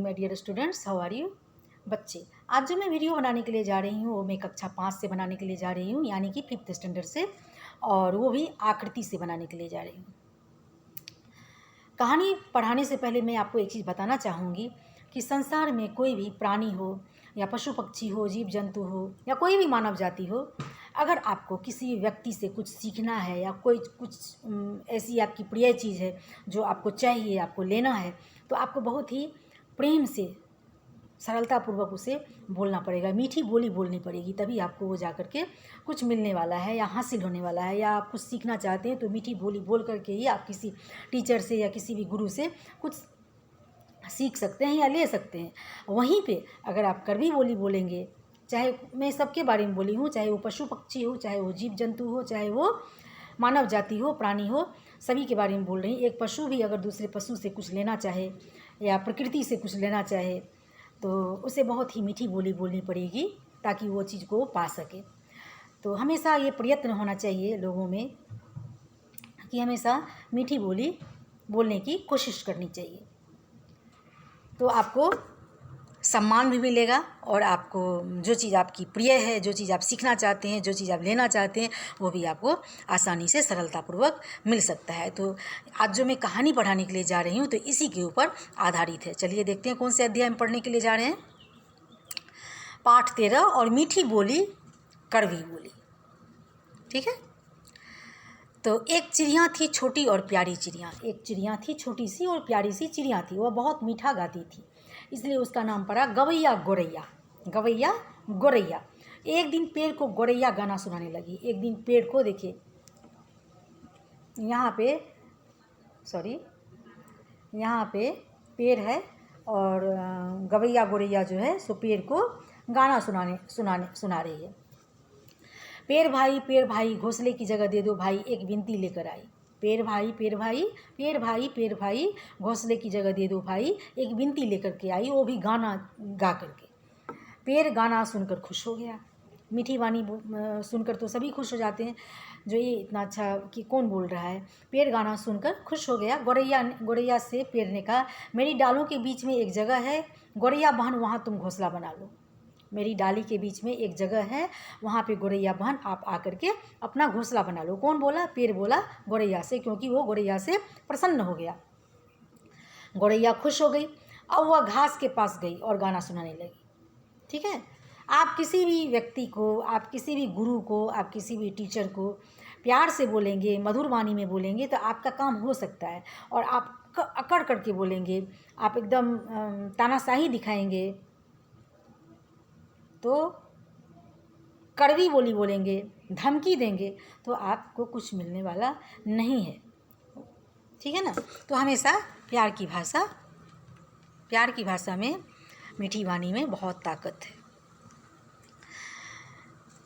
My dear students, how are you. बच्चे, आज जो मैं वीडियो बनाने के लिए जा रही हूँ वो मैं कक्षा 5 से बनाने के लिए जा रही हूँ, यानी कि 5th स्टैंडर्ड से, और वो भी आकृति से बनाने के लिए जा रही हूँ। कहानी पढ़ाने से पहले मैं आपको एक चीज़ बताना चाहूँगी कि संसार में कोई भी प्राणी हो या पशु पक्षी हो, जीव जंतु हो या कोई भी मानव जाति हो, अगर आपको किसी व्यक्ति से कुछ सीखना है या कोई कुछ ऐसी आपकी प्रिय चीज़ है जो आपको चाहिए, आपको लेना है, तो आपको बहुत ही प्रेम से, सरलतापूर्वक उसे बोलना पड़ेगा। मीठी बोली बोलनी पड़ेगी, तभी आपको वो जा कर के कुछ मिलने वाला है या हासिल होने वाला है। या आप कुछ सीखना चाहते हैं तो मीठी बोली बोल करके ही आप किसी टीचर से या किसी भी गुरु से कुछ सीख सकते हैं या ले सकते हैं। वहीं पे अगर आप कड़वी बोली बोलेंगे, चाहे मैं सबके बारे में बोली हूँ, चाहे वो पशु पक्षी हो, चाहे वो जीव जंतु हो, चाहे वो मानव जाति हो, प्राणी हो, सभी के बारे में बोल रही हूँ। एक पशु भी अगर दूसरे पशु से कुछ लेना चाहे या प्रकृति से कुछ लेना चाहे तो उसे बहुत ही मीठी बोली बोलनी पड़ेगी ताकि वो चीज़ को पा सके। तो हमेशा ये प्रयत्न होना चाहिए लोगों में कि हमेशा मीठी बोली बोलने की कोशिश करनी चाहिए, तो आपको सम्मान भी मिलेगा और आपको जो चीज़ आपकी प्रिय है, जो चीज़ आप सीखना चाहते हैं, जो चीज़ आप लेना चाहते हैं, वो भी आपको आसानी से सरलतापूर्वक मिल सकता है। तो आज जो मैं कहानी पढ़ाने के लिए जा रही हूँ तो इसी के ऊपर आधारित है। चलिए देखते हैं कौन से अध्याय में पढ़ने के लिए जा रहे हैं। पाठ 13 और मीठी बोली कड़वी बोली। ठीक है। तो एक चिड़िया थी, छोटी और प्यारी चिड़िया। एक चिड़िया थी, छोटी सी और प्यारी सी चिड़िया थी। वह बहुत मीठा गाती थी, इसलिए उसका नाम पड़ा गवैया गोरैया। गवैया गोरैया। एक दिन पेड़ को गोरैया गाना सुनाने लगी। एक दिन पेड़ को, देखिए यहाँ पे पेड़ है और गवैया गोरैया जो है सो पेड़ को गाना सुना रही है। पेड़ भाई घोंसले की जगह दे दो भाई, एक विनती लेकर आई। पेड़ भाई घोंसले की जगह दे दो भाई, एक विनती लेकर के आई, वो भी गाना गा करके। पेड़ गाना सुनकर खुश हो गया। मीठी वाणी सुनकर तो सभी खुश हो जाते हैं, जो ये इतना अच्छा कि कौन बोल रहा है। पेड़ गाना सुनकर खुश हो गया। गोरैया से पेड़ ने कहा, मेरी डालों के बीच में एक जगह है गोरैया बहन, वहाँ तुम घोंसला बना लो। मेरी डाली के बीच में एक जगह है, वहाँ पे गोरैया बहन आप आकर के अपना घोंसला बना लो। कौन बोला? पेड़ बोला गोरैया से, क्योंकि वो गोरैया से प्रसन्न हो गया। गोरैया खुश हो गई। अब वह घास के पास गई और गाना सुनाने लगी। ठीक है। आप किसी भी व्यक्ति को, आप किसी भी गुरु को, आप किसी भी टीचर को प्यार से बोलेंगे, मधुर वाणी में बोलेंगे तो आपका काम हो सकता है। और आप अकड़ करके बोलेंगे, आप एकदम तानाशाही दिखाएंगे, तो कड़वी बोली बोलेंगे, धमकी देंगे, तो आपको कुछ मिलने वाला नहीं है। ठीक है ना। तो हमेशा प्यार की भाषा में, मीठी वाणी में बहुत ताकत है।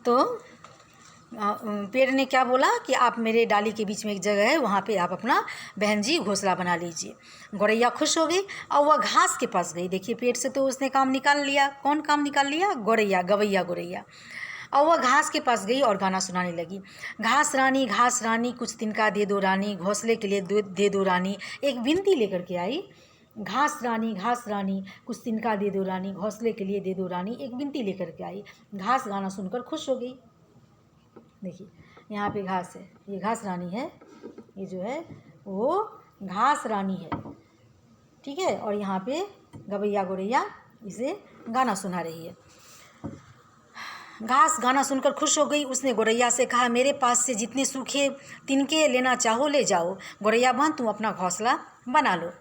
तो पेड़ ने क्या बोला कि आप मेरे डाली के बीच में एक जगह है, वहाँ पे आप अपना बहन जी घोंसला बना लीजिए। गोरैया खुश हो गई और वह घास के पास गई। देखिए पेड़ से तो उसने काम निकाल लिया। कौन काम निकाल लिया? गवैया गोरैया। और वह घास के पास गई और गाना सुनाने लगी। घास रानी कुछ तिनका दे दो रानी, घोंसले के लिए दे दो रानी, एक विनती लेकर के आई। घास रानी कुछ तिनका दे दो रानी, घोंसले के लिए दे दो रानी, एक विनती लेकर के आई। घास गाना सुनकर खुश हो गई। देखिए यहाँ पे घास है, ये घास रानी है, ये जो है वो घास रानी है। ठीक है। और यहाँ पे गवैया गोरैया इसे गाना सुना रही है। घास गाना सुनकर खुश हो गई। उसने गोरैया से कहा, मेरे पास से जितने सूखे तिनके लेना चाहो ले जाओ, गोरैया बहन तुम अपना घोंसला बना लो।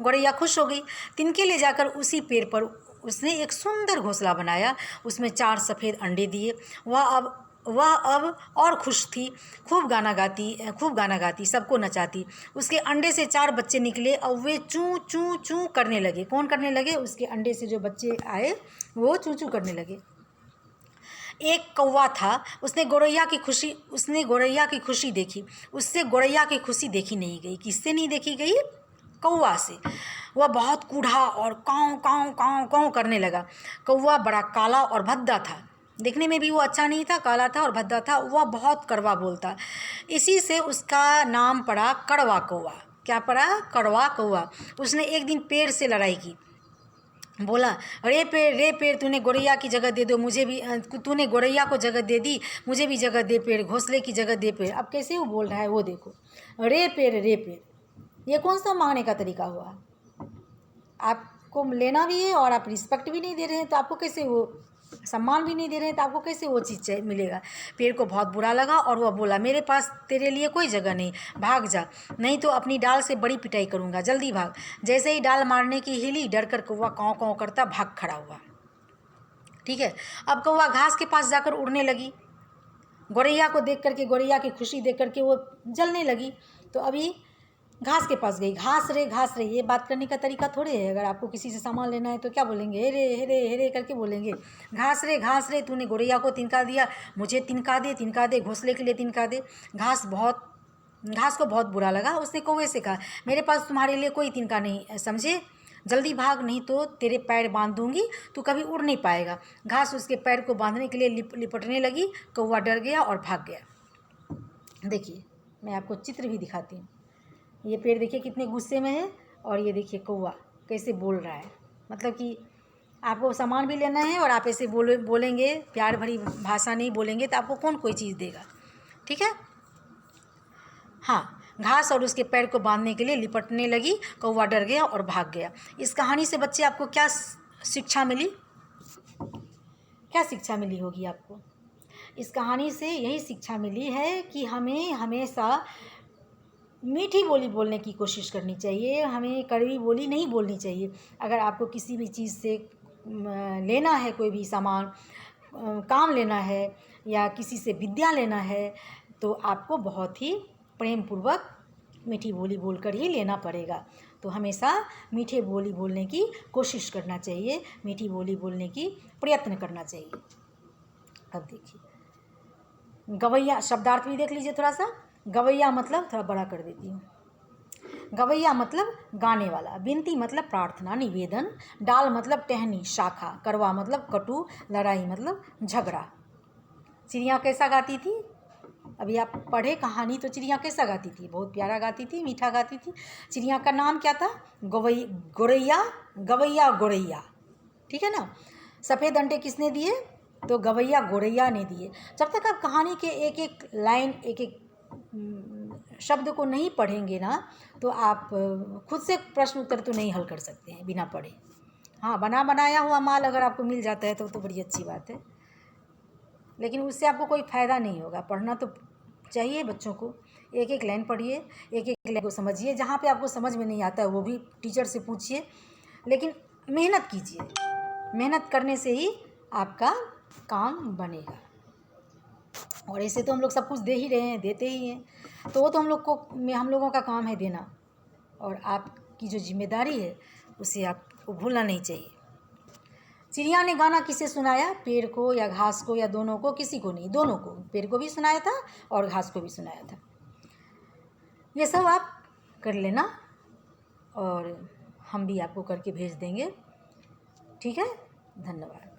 गोरैया खुश हो गई। तिनके ले जाकर उसी पेड़ पर उसने एक सुंदर घोंसला बनाया। उसमें 4 सफ़ेद अंडे दिए। वह अब और खुश थी। खूब गाना गाती, सबको नचाती। उसके अंडे से 4 बच्चे निकले और वे चूँ चूँ चूँ करने लगे। कौन करने लगे? उसके अंडे से जो बच्चे आए वो चूँ चूँ करने लगे। एक कौवा था। उसने गोरैया की खुशी देखी। उससे गोरैया की खुशी देखी नहीं गई। किससे नहीं देखी गई? कौवा से। वह बहुत कूढ़ा और काँव काँव काँव काँव करने लगा। कौवा बड़ा काला और भद्दा था। देखने में भी वो अच्छा नहीं था, काला था और भद्दा था। वह बहुत कड़वा बोलता। इसी से उसका नाम पड़ा कड़वा कौवा। क्या पड़ा? कड़वा कौवा। उसने एक दिन पेड़ से लड़ाई की। बोला, रे पेड़ तूने गोरैया की जगह दे दो, मुझे भी तूने गोरैया को जगह दे दी, मुझे भी जगह दे पेड़, घोंसले की जगह दे पेड़। अब कैसे वो बोल रहा है वो देखो, रे पेड़, ये कौन सा मांगने का तरीका हुआ? आपको लेना भी है और आप रिस्पेक्ट भी नहीं दे रहे हैं, तो आपको कैसे वो सम्मान भी नहीं दे रहे हैं, तो आपको कैसे वो चीज़ मिलेगा? पेड़ को बहुत बुरा लगा और वह बोला, मेरे पास तेरे लिए कोई जगह नहीं, भाग जा, नहीं तो अपनी डाल से बड़ी पिटाई करूँगा, जल्दी भाग। जैसे ही डाल मारने की हिली, डर कर कौवा काँव काँव करता भाग खड़ा हुआ। ठीक है, अब कौवा घास के पास जाकर उड़ने लगी। गोरैया को देख करके, गोरैया की खुशी देख करके वो जलने लगी। तो अभी घास के पास गई, घास रे, ये बात करने का तरीका थोड़े है। अगर आपको किसी से सामान लेना है तो क्या बोलेंगे? हे रे करके बोलेंगे। घास रे, तूने गोरैया को तिनका दिया, मुझे तिनका दे, घोंसले के लिए तिनका दे। घास को बहुत बुरा लगा। उसने कौवे से कहा, मेरे पास तुम्हारे लिए कोई तिनका नहीं, समझे? जल्दी भाग, नहीं तो तेरे पैर बांध दूंगी, तू कभी उड़ नहीं पाएगा। घास उसके पैर को बांधने के लिए लिपटने लगी। कौवा डर गया और भाग गया। देखिए, मैं आपको चित्र भी दिखाती हूँ। ये पेड़ देखिए कितने गुस्से में है, और ये देखिए कौवा कैसे बोल रहा है। मतलब कि आपको सामान भी लेना है और आप ऐसे बोलेंगे, प्यार भरी भाषा नहीं बोलेंगे तो आपको कौन कोई चीज़ देगा? ठीक है। हाँ, घास और उसके पैर को बांधने के लिए लिपटने लगी। कौवा डर गया और भाग गया। इस कहानी से बच्चे आपको क्या शिक्षा मिली? क्या शिक्षा मिली होगी आपको? इस कहानी से यही शिक्षा मिली है कि हमें हमेशा मीठी बोली बोलने की कोशिश करनी चाहिए, हमें कड़वी बोली नहीं बोलनी चाहिए। अगर आपको किसी भी चीज़ से लेना है, कोई भी सामान, काम लेना है या किसी से विद्या लेना है, तो आपको बहुत ही प्रेम पूर्वक मीठी बोली बोलकर ही लेना पड़ेगा। तो हमेशा मीठे बोली बोलने की कोशिश करना चाहिए, मीठी बोली बोलने की प्रयत्न करना चाहिए। अब देखिए, गवैया शब्दार्थ भी देख लीजिए थोड़ा सा। गवैया मतलब, थोड़ा बड़ा कर देती हूँ, गवैया मतलब गाने वाला, विनती मतलब प्रार्थना, निवेदन, डाल मतलब टहनी शाखा, करवा मतलब कटु, लड़ाई मतलब झगड़ा। चिड़िया कैसा गाती थी? अभी आप पढ़े कहानी तो चिड़िया कैसा गाती थी? बहुत प्यारा गाती थी, मीठा गाती थी। चिड़िया का नाम क्या था? गोरैया, गोरैया। ठीक है ना। सफ़ेद अंडे किसने दिए? तो गवैया गोरैया ने दिए। जब तक आप कहानी के एक एक लाइन, एक एक शब्द को नहीं पढ़ेंगे ना, तो आप खुद से प्रश्न उत्तर तो नहीं हल कर सकते हैं बिना पढ़े। हाँ, बना बनाया हुआ माल अगर आपको मिल जाता है तो बड़ी अच्छी बात है, लेकिन उससे आपको कोई फ़ायदा नहीं होगा। पढ़ना तो चाहिए बच्चों को, एक एक लाइन पढ़िए, एक एक लाइन को समझिए। जहाँ पे आपको समझ में नहीं आता है वो भी टीचर से पूछिए, लेकिन मेहनत कीजिए। मेहनत करने से ही आपका काम बनेगा। और ऐसे तो हम लोग सब कुछ दे ही रहे हैं, देते ही हैं, तो वो तो हम लोगों का काम है देना, और आपकी जो जिम्मेदारी है उसे आपको भूलना नहीं चाहिए। चिड़िया ने गाना किसे सुनाया? पेड़ को या घास को या दोनों को? किसी को नहीं, दोनों को। पेड़ को भी सुनाया था और घास को भी सुनाया था। ये सब आप कर लेना और हम भी आपको करके भेज देंगे। ठीक है, धन्यवाद।